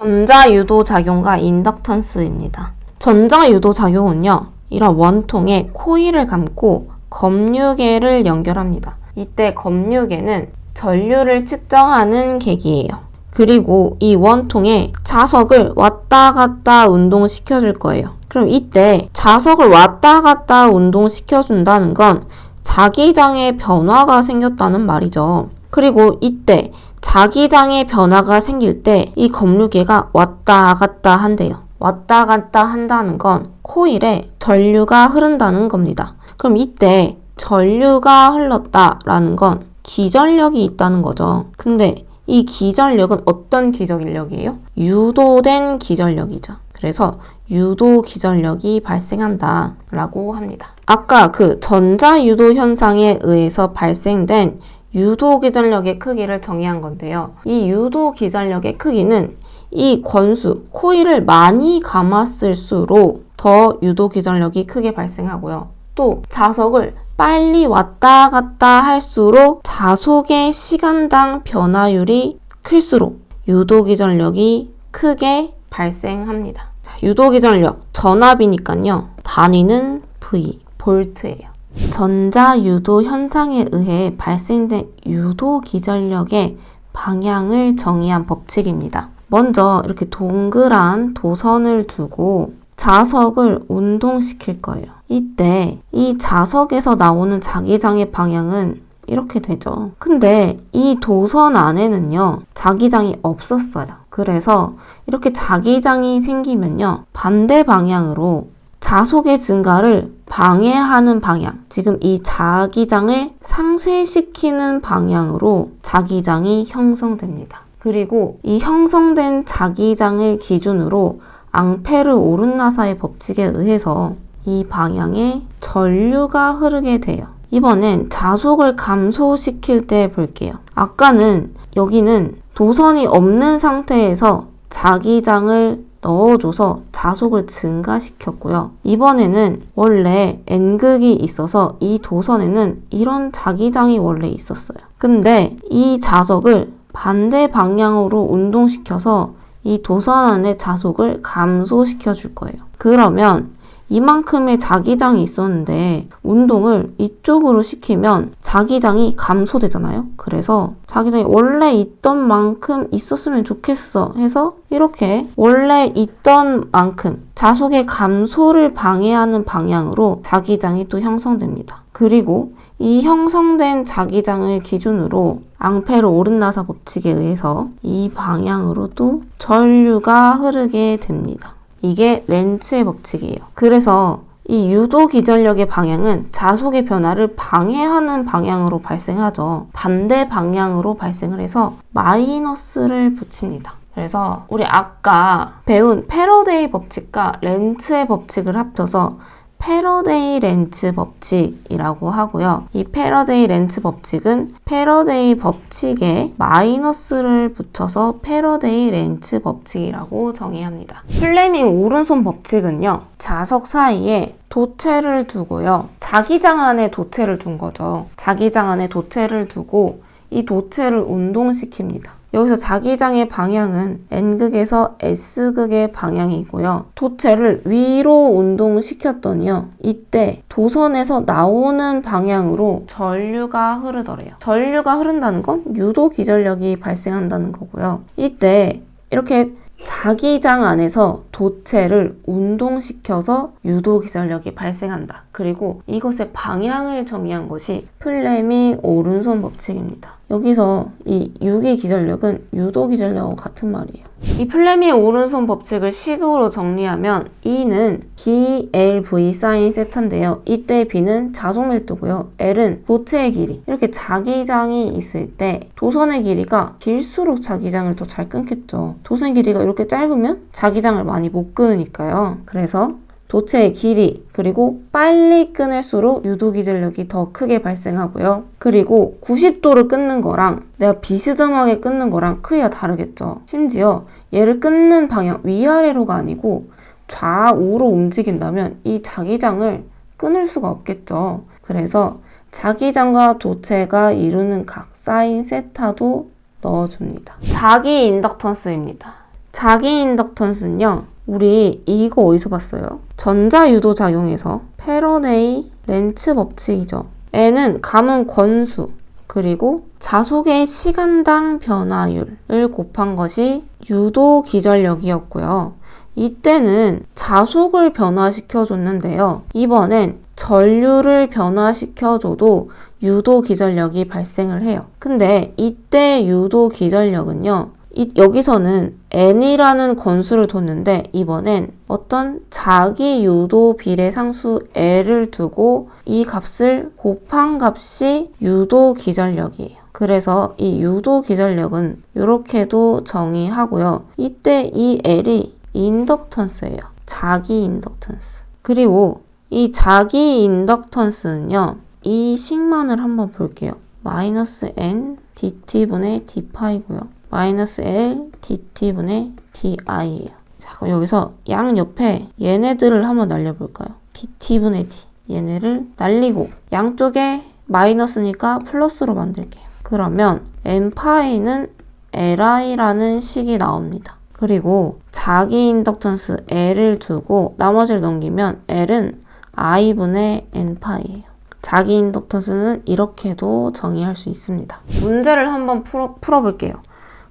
전자유도 작용과 인덕턴스입니다. 전자유도 작용은요, 이런 원통에 코일을 감고 검유계를 연결합니다. 이때 검유계는 전류를 측정하는 계기예요. 그리고 이 원통에 자석을 왔다 갔다 운동시켜 줄 거예요. 그럼 이때 자석을 왔다 갔다 운동시켜준다는 건 자기장의 변화가 생겼다는 말이죠. 그리고 이때 자기장의 변화가 생길 때 이 검유계가 왔다 갔다 한대요. 왔다 갔다 한다는 건 코일에 전류가 흐른다는 겁니다. 그럼 이때 전류가 흘렀다라는 건 기전력이 있다는 거죠. 근데 이 기전력은 어떤 기전력이에요? 유도된 기전력이죠. 그래서 유도 기전력이 발생한다 라고 합니다. 아까 그 전자유도 현상에 의해서 발생된 유도 기전력의 크기를 정의한 건데요. 이 유도 기전력의 크기는 이 권수, 코일을 많이 감았을수록 더 유도 기전력이 크게 발생하고요. 또 자석을 빨리 왔다 갔다 할수록 자석의 시간당 변화율이 클수록 유도 기전력이 크게 발생합니다. 자, 유도 기전력, 전압이니까요. 단위는 V, 볼트예요. 전자유도 현상에 의해 발생된 유도 기전력의 방향을 정의한 법칙입니다. 먼저 이렇게 동그란 도선을 두고 자석을 운동시킬 거예요. 이때 이 자석에서 나오는 자기장의 방향은 이렇게 되죠. 근데 이 도선 안에는요, 자기장이 없었어요. 그래서 이렇게 자기장이 생기면요, 반대 방향으로 자속의 증가를 방해하는 방향, 지금 이 자기장을 상쇄시키는 방향으로 자기장이 형성됩니다. 그리고 이 형성된 자기장을 기준으로 앙페르 오른나사의 법칙에 의해서 이 방향에 전류가 흐르게 돼요. 이번엔 자속을 감소시킬 때 볼게요. 아까는 여기는 도선이 없는 상태에서 자기장을 넣어줘서 자속을 증가시켰고요. 이번에는 원래 N극이 있어서 이 도선에는 이런 자기장이 원래 있었어요. 근데 이 자석을 반대 방향으로 운동시켜서 이 도선 안의 자속을 감소시켜 줄 거예요. 그러면 이만큼의 자기장이 있었는데 운동을 이쪽으로 시키면 자기장이 감소되잖아요. 그래서 자기장이 원래 있던 만큼 있었으면 좋겠어 해서 이렇게 원래 있던 만큼 자속의 감소를 방해하는 방향으로 자기장이 또 형성됩니다. 그리고 이 형성된 자기장을 기준으로 앙페르 오른나사 법칙에 의해서 이 방향으로 또 전류가 흐르게 됩니다. 이게 렌츠의 법칙이에요. 그래서 이 유도 기전력의 방향은 자속의 변화를 방해하는 방향으로 발생하죠. 반대 방향으로 발생을 해서 마이너스를 붙입니다. 그래서 우리 아까 배운 패러데이 법칙과 렌츠의 법칙을 합쳐서 패러데이 렌츠 법칙이라고 하고요. 이 패러데이 렌츠 법칙은 패러데이 법칙에 마이너스를 붙여서 패러데이 렌츠 법칙이라고 정의합니다. 플레밍 오른손 법칙은요, 자석 사이에 도체를 두고요. 자기장 안에 도체를 둔 거죠. 자기장 안에 도체를 두고 이 도체를 운동시킵니다. 여기서 자기장의 방향은 N극에서 S극의 방향이고요. 도체를 위로 운동시켰더니요. 이때 도선에서 나오는 방향으로 전류가 흐르더래요. 전류가 흐른다는 건 유도 기전력이 발생한다는 거고요. 이때 이렇게 자기장 안에서 도체를 운동시켜서 유도 기전력이 발생한다. 그리고 이것의 방향을 정의한 것이 플레밍 오른손 법칙입니다. 여기서 이 유기 기전력은 유도 기전력과 같은 말이에요. 이 플레밍 오른손 법칙을 식으로 정리하면 E는 BLV 사인 세타인데요. 이때 B는 자속 밀도고요. L은 도체의 길이. 이렇게 자기장이 있을 때 도선의 길이가 길수록 자기장을 더 잘 끊겠죠. 도선의 길이가 이렇게 짧으면 자기장을 많이 못 끊으니까요. 그래서 도체의 길이 그리고 빨리 끊을수록 유도 기전력이 더 크게 발생하고요. 그리고 90도를 끊는 거랑 내가 비스듬하게 끊는 거랑 크기가 다르겠죠. 심지어 얘를 끊는 방향 위아래로가 아니고 좌우로 움직인다면 이 자기장을 끊을 수가 없겠죠. 그래서 자기장과 도체가 이루는 각 사인 세타도 넣어줍니다. 자기 인덕턴스입니다. 자기 인덕턴스는요. 우리 이거 어디서 봤어요? 전자유도작용에서 페러데이 렌츠 법칙이죠. N은 감은 권수 그리고 자속의 시간당 변화율을 곱한 것이 유도 기전력이었고요. 이때는 자속을 변화시켜줬는데요. 이번엔 전류를 변화시켜줘도 유도 기전력이 발생을 해요. 근데 이때 유도 기전력은요. 여기서는 n이라는 건수를 뒀는데 이번엔 어떤 자기 유도 비례상수 l을 두고 이 값을 곱한 값이 유도 기전력이에요. 그래서 이 유도 기전력은 이렇게도 정의하고요. 이때 이 l이 인덕턴스예요. 자기 인덕턴스. 그리고 이 자기 인덕턴스는요. 이 식만을 한번 볼게요. 마이너스 n dt분의 d파이고요. 마이너스 L dt분의 di예요. 자, 그럼 여기서 양 옆에 얘네들을 한번 날려볼까요? dt분의 d. 얘네를 날리고 양쪽에 마이너스니까 플러스로 만들게요. 그러면 n파이는 li라는 식이 나옵니다. 그리고 자기 인덕턴스 L을 두고 나머지를 넘기면 L은 i분의 n파이예요. 자기 인덕턴스는 이렇게도 정의할 수 있습니다. 문제를 한번 풀어볼게요.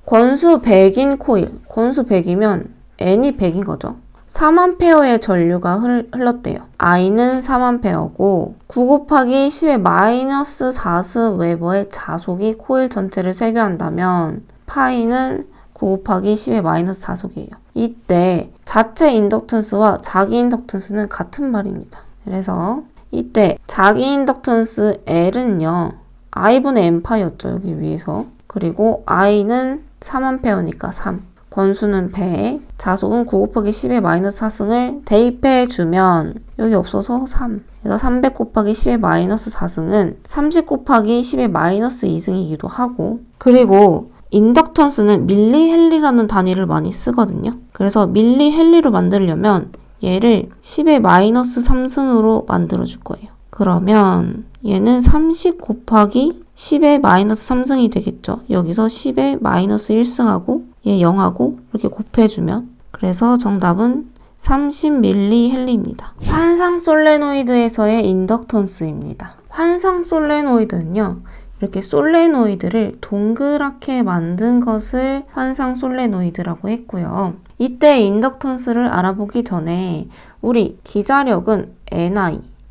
권수 100인 코일, 권수 100이면 n이 100인 거죠. 4만페어의 전류가 흘렀대요. I는 4만페어고 9 곱하기 10의 마이너스 4스 웨버의 자속이 코일 전체를 세교한다면 파이는 9 곱하기 10의 마이너스 4속이에요. 이때 자체 인덕턴스와 자기 인덕턴스는 같은 말입니다. 그래서 이때 자기 인덕턴스 L은요. I분의 n파이였죠. 여기 위에서. 그리고 I는 4만페어니까 3. 권수는 100. 자속은 9 곱하기 10의 마이너스 4승을 대입해주면 여기 없어서 3. 그래서 300 곱하기 10의 마이너스 4승은 30 곱하기 10의 마이너스 2승이기도 하고 그리고 인덕턴스는 밀리헨리라는 단위를 많이 쓰거든요. 그래서 밀리헨리로 만들려면 얘를 10의 마이너스 3승으로 만들어줄 거예요. 그러면 얘는 30 곱하기 10의 마이너스 3승이 되겠죠. 여기서 10의 마이너스 1승하고 얘 0하고 이렇게 곱해주면 그래서 정답은 30mH입니다. 환상 솔레노이드에서의 인덕턴스입니다. 환상 솔레노이드는요. 이렇게 솔레노이드를 동그랗게 만든 것을 환상 솔레노이드라고 했고요. 이때 인덕턴스를 알아보기 전에 우리 기자력은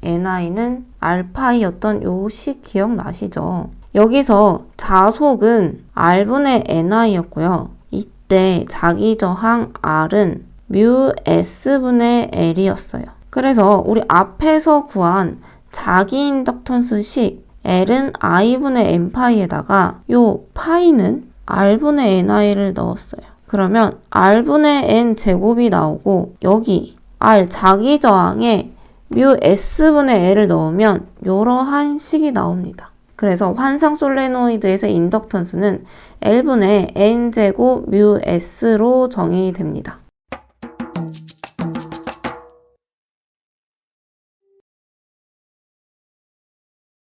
Ni는 알파이였던 요 식 기억나시죠? 여기서 자속은 R분의 Ni였고요. 이때 자기저항 R은 뮤 S분의 L이었어요. 그래서 우리 앞에서 구한 자기 인덕턴스식 L은 I분의 N파이에다가 요 파이는 R분의 Ni를 넣었어요. 그러면 R분의 N 제곱이 나오고 여기 R 자기저항에 뮤 S분의 L을 넣으면 이러한 식이 나옵니다. 그래서 환상 솔레노이드에서 인덕턴스는 L분의 N제곱 뮤 S로 정의됩니다.